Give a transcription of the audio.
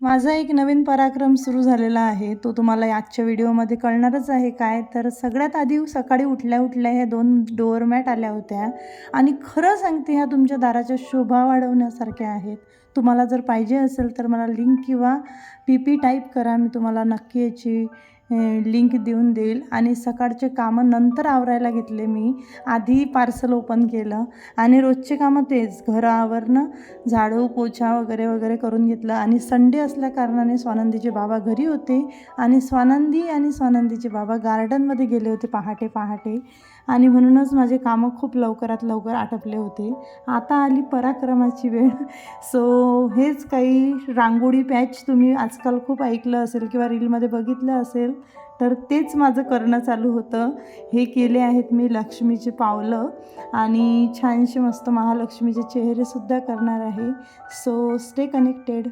माझा एक नवीन पराक्रम सुरू झालेला आहे. तो तुम्हाला आजच्या व्हिडिओमध्ये कळणारच आहे. काय तर सगळ्यात आधी सकाळी उठल्या ह्या 2 डोअरमॅट आल्या होत्या आणि खरं सांगते ह्या तुमच्या दाराच्या शोभा वाढवण्यासारख्या आहेत. तुम्हाला जर पाहिजे असेल तर मला लिंक किंवा PP टाईप करा. मी तुम्हाला नक्की याची लिंक देऊन देईल. आणि सकाळचे कामं नंतर आवरायला घेतले. मी आधी पार्सल ओपन केलं आणि रोजचे कामं तेच घरं आवरणं, झाडू पोछा वगैरे वगैरे करून घेतलं. आणि संडे असल्या कारणाने स्वानंदीचे बाबा घरी होते आणि स्वानंदी आणि स्वानंदीचे बाबा गार्डनमध्ये गेले होते पहाटे पहाटे, आणि म्हणूनच माझे कामं खूप लवकरात लवकर आटपले होते. आता आली पराक्रमाची वेळ. सो हेच काही रांगोळी पॅच तुम्ही आजकाल खूप ऐकलं असेल किंवा रीलमध्ये बघितलं असेल, तर तेच माझं करणं चालू होतं. हे केले आहेत मी लक्ष्मीचे पावलं आणि छानसे मस्त महालक्ष्मीचे चेहरेसुद्धा करणार आहे. So stay connected.